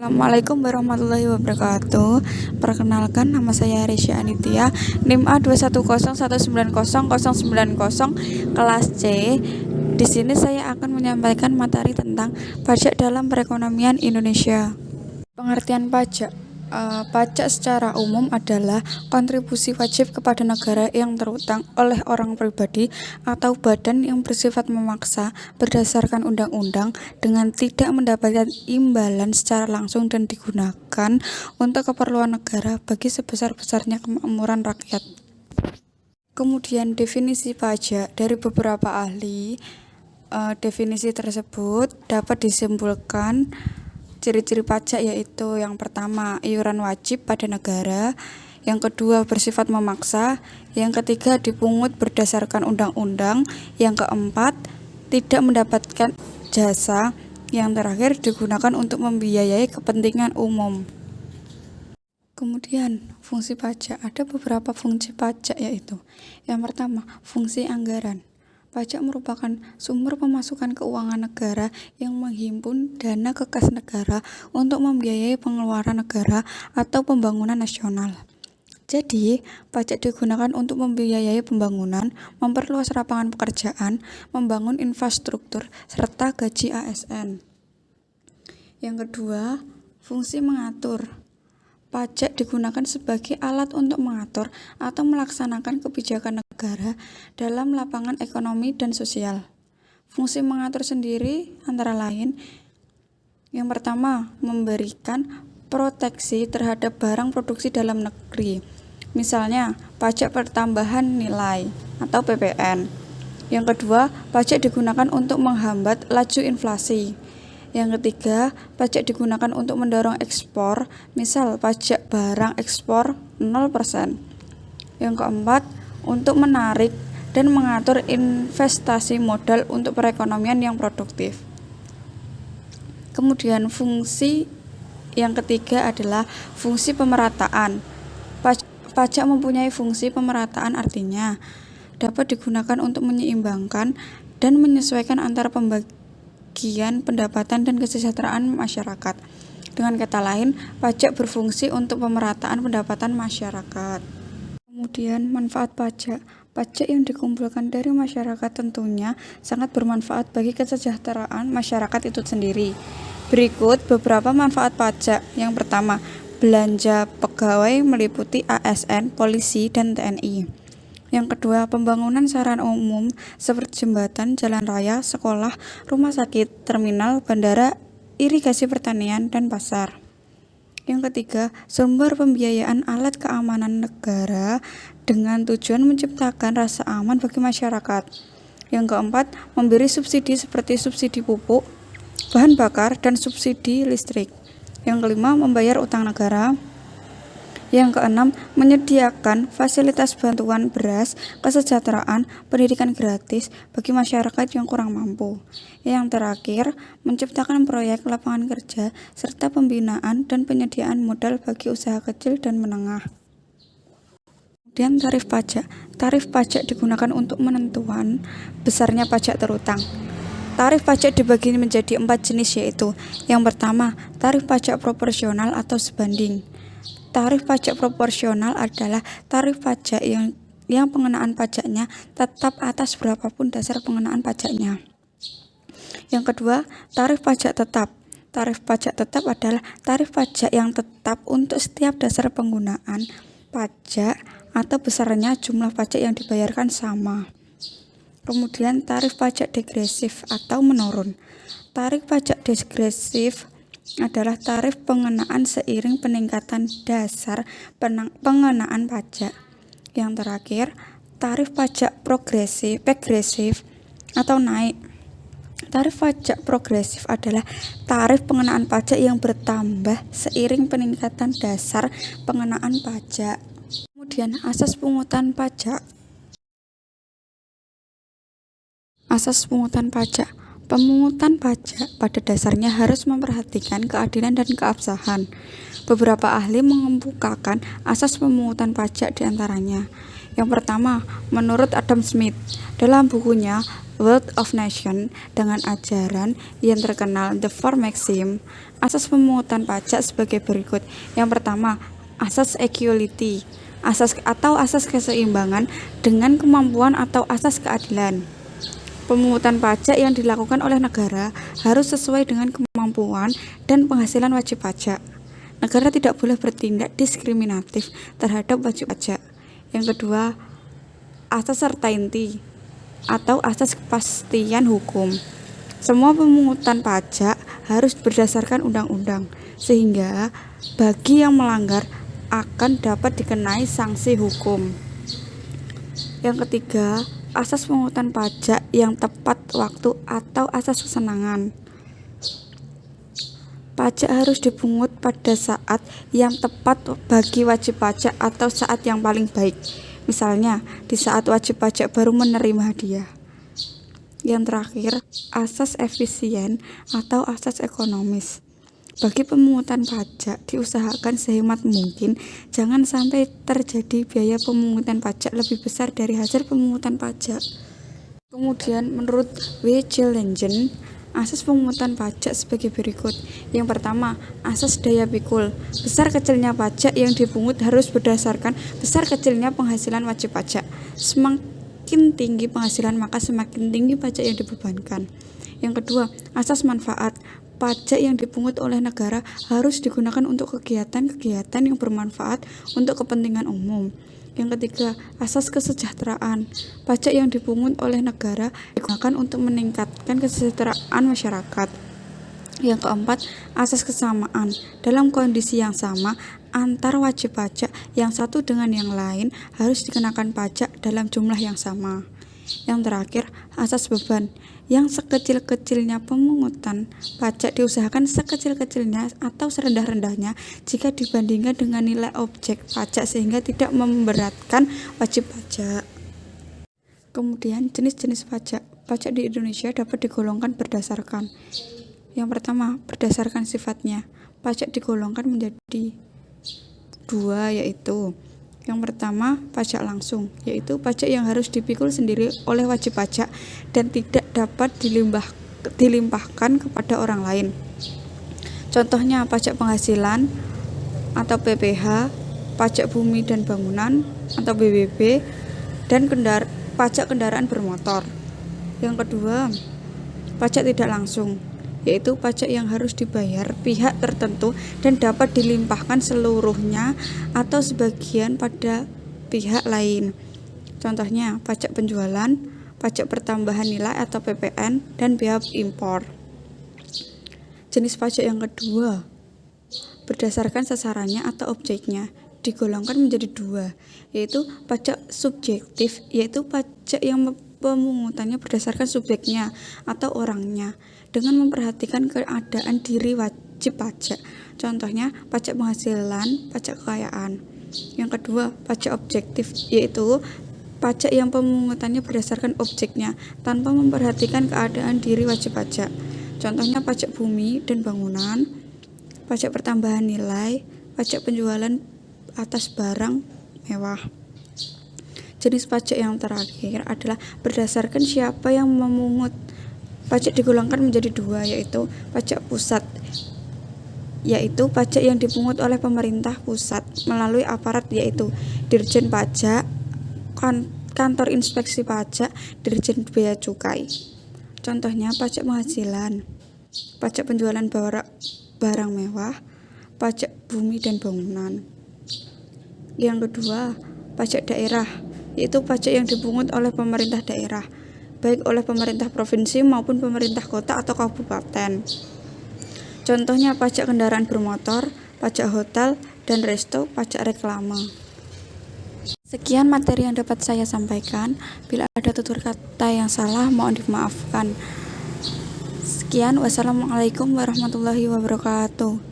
Assalamualaikum warahmatullahi wabarakatuh. Perkenalkan, nama saya Arisya Anitya, NIM A210190090 kelas C. Di sini saya akan menyampaikan materi tentang pajak dalam perekonomian Indonesia. Pengertian pajak. Pajak secara umum adalah kontribusi wajib kepada negara yang terutang oleh orang pribadi atau badan yang bersifat memaksa berdasarkan undang-undang dengan tidak mendapatkan imbalan secara langsung dan digunakan untuk keperluan negara bagi sebesar-besarnya kemakmuran rakyat. Kemudian definisi pajak dari beberapa ahli. Definisi tersebut dapat disimpulkan ciri-ciri pajak yaitu yang pertama, iuran wajib pada negara, yang kedua bersifat memaksa, yang ketiga dipungut berdasarkan undang-undang, yang keempat tidak mendapatkan jasa, yang terakhir digunakan untuk membiayai kepentingan umum. Kemudian fungsi pajak, ada beberapa fungsi pajak yaitu yang pertama, fungsi anggaran. Pajak merupakan sumber pemasukan keuangan negara yang menghimpun dana ke kas negara untuk membiayai pengeluaran negara atau pembangunan nasional. Jadi, pajak digunakan untuk membiayai pembangunan, memperluas lapangan pekerjaan, membangun infrastruktur, serta gaji ASN. Yang kedua, fungsi mengatur. Pajak digunakan sebagai alat untuk mengatur atau melaksanakan kebijakan negara dalam lapangan ekonomi dan sosial. Fungsi mengatur sendiri antara lain, yang pertama, memberikan proteksi terhadap barang produksi dalam negeri. Misalnya, pajak pertambahan nilai atau PPN. Yang kedua, pajak digunakan untuk menghambat laju inflasi. Yang ketiga, pajak digunakan untuk mendorong ekspor, misal pajak barang ekspor 0%. Yang keempat, untuk menarik dan mengatur investasi modal untuk perekonomian yang produktif. Kemudian fungsi yang ketiga adalah fungsi pemerataan. Pajak mempunyai fungsi pemerataan, artinya dapat digunakan untuk menyeimbangkan dan menyesuaikan antara pembagian pendapatan dan kesejahteraan masyarakat. Dengan kata lain, pajak berfungsi untuk pemerataan pendapatan masyarakat. Kemudian manfaat pajak. Pajak yang dikumpulkan dari masyarakat tentunya sangat bermanfaat bagi kesejahteraan masyarakat itu sendiri. Berikut beberapa manfaat pajak. Yang pertama, belanja pegawai meliputi ASN, polisi, dan TNI. Yang kedua, pembangunan sarana umum seperti jembatan, jalan raya, sekolah, rumah sakit, terminal, bandara, irigasi pertanian, dan pasar. Yang ketiga, sumber pembiayaan alat keamanan negara dengan tujuan menciptakan rasa aman bagi masyarakat. Yang keempat, memberi subsidi seperti subsidi pupuk, bahan bakar, dan subsidi listrik. Yang kelima, membayar utang negara. Yang keenam, menyediakan fasilitas bantuan beras, kesejahteraan, pendidikan gratis bagi masyarakat yang kurang mampu. Yang terakhir, menciptakan proyek lapangan kerja serta pembinaan dan penyediaan modal bagi usaha kecil dan menengah. Kemudian tarif pajak. Tarif pajak digunakan untuk menentukan besarnya pajak terutang. Tarif pajak dibagi menjadi 4 jenis yaitu, yang pertama, tarif pajak proporsional atau sebanding. Tarif pajak proporsional adalah tarif pajak yang pengenaan pajaknya tetap atas berapapun dasar pengenaan pajaknya. Yang kedua, tarif pajak tetap. Tarif pajak tetap adalah tarif pajak yang tetap untuk setiap dasar penggunaan pajak atau besarnya jumlah pajak yang dibayarkan sama. Kemudian tarif pajak degresif atau menurun. Tarif pajak degresif adalah tarif pengenaan seiring peningkatan dasar pengenaan pajak. Yang terakhir, tarif pajak progresif atau naik. Tarif pajak progresif adalah tarif pengenaan pajak yang bertambah seiring peningkatan dasar pengenaan pajak. Kemudian asas pungutan pajak. Asas pungutan pajak. Pemungutan pajak pada dasarnya harus memperhatikan keadilan dan keabsahan. Beberapa ahli mengemukakan asas pemungutan pajak diantaranya. Yang pertama, menurut Adam Smith, dalam bukunya Wealth of Nation dengan ajaran yang terkenal The Four Maxims. Asas pemungutan pajak sebagai berikut. Yang pertama, asas equality, asas keseimbangan dengan kemampuan atau asas keadilan. Pemungutan pajak yang dilakukan oleh negara harus sesuai dengan kemampuan dan penghasilan wajib pajak. Negara tidak boleh bertindak diskriminatif terhadap wajib pajak. Yang kedua, asas certainty atau asas kepastian hukum. Semua pemungutan pajak harus berdasarkan undang-undang, sehingga bagi yang melanggar akan dapat dikenai sanksi hukum. Yang ketiga, asas pemungutan pajak yang tepat waktu atau asas kesenangan. Pajak harus dipungut pada saat yang tepat bagi wajib pajak atau saat yang paling baik. Misalnya, di saat wajib pajak baru menerima hadiah. Yang terakhir, asas efisien atau asas ekonomis. Bagi pemungutan pajak, diusahakan sehemat mungkin, jangan sampai terjadi biaya pemungutan pajak lebih besar dari hasil pemungutan pajak. Kemudian, menurut W. J. Langen, asas pemungutan pajak sebagai berikut. Yang pertama, asas daya pikul. Besar kecilnya pajak yang dipungut harus berdasarkan besar kecilnya penghasilan wajib pajak. Semakin tinggi penghasilan, maka semakin tinggi pajak yang dibebankan. Yang kedua, asas manfaat. Pajak yang dipungut oleh negara harus digunakan untuk kegiatan-kegiatan yang bermanfaat untuk kepentingan umum. Yang ketiga, asas kesejahteraan. Pajak yang dipungut oleh negara digunakan untuk meningkatkan kesejahteraan masyarakat. Yang keempat, asas kesamaan. Dalam kondisi yang sama, antar wajib pajak yang satu dengan yang lain harus dikenakan pajak dalam jumlah yang sama. Yang terakhir, asas beban. Yang sekecil-kecilnya pemungutan pajak diusahakan sekecil-kecilnya atau serendah-rendahnya jika dibandingkan dengan nilai objek pajak sehingga tidak memberatkan wajib pajak. Kemudian, jenis-jenis pajak. Pajak di Indonesia dapat digolongkan berdasarkan. Yang pertama, berdasarkan sifatnya. Pajak digolongkan menjadi dua, yaitu yang pertama, pajak langsung, yaitu pajak yang harus dipikul sendiri oleh wajib pajak dan tidak dapat dilimpahkan kepada orang lain. Contohnya pajak penghasilan atau PPh, pajak bumi dan bangunan atau BBB, dan pajak kendaraan bermotor. Yang kedua, pajak tidak langsung, yaitu pajak yang harus dibayar pihak tertentu dan dapat dilimpahkan seluruhnya atau sebagian pada pihak lain. Contohnya, pajak penjualan, pajak pertambahan nilai atau PPN, dan biaya impor. Jenis pajak yang kedua, berdasarkan sasarannya atau objeknya, digolongkan menjadi dua, yaitu pajak subjektif, yaitu pajak yang pemungutannya berdasarkan subjeknya atau orangnya dengan memperhatikan keadaan diri wajib pajak. Contohnya pajak penghasilan, pajak kekayaan. Yang kedua, pajak objektif, yaitu pajak yang pemungutannya berdasarkan objeknya tanpa memperhatikan keadaan diri wajib pajak. Contohnya pajak bumi dan bangunan, pajak pertambahan nilai, pajak penjualan atas barang mewah. Jenis pajak yang terakhir adalah berdasarkan siapa yang memungut. Pajak digolongkan menjadi dua, yaitu pajak pusat, yaitu pajak yang dipungut oleh pemerintah pusat melalui aparat, yaitu Dirjen Pajak, Kantor Inspeksi Pajak, Dirjen Bea Cukai. Contohnya pajak penghasilan, pajak penjualan barang mewah, pajak bumi dan bangunan. Yang kedua, pajak daerah, yaitu pajak yang dipungut oleh pemerintah daerah, baik oleh pemerintah provinsi maupun pemerintah kota atau kabupaten. Contohnya pajak kendaraan bermotor, pajak hotel dan resto, pajak reklame. Sekian materi yang dapat saya sampaikan. Bila ada tutur kata yang salah, mohon dimaafkan. Sekian, wassalamualaikum warahmatullahi wabarakatuh.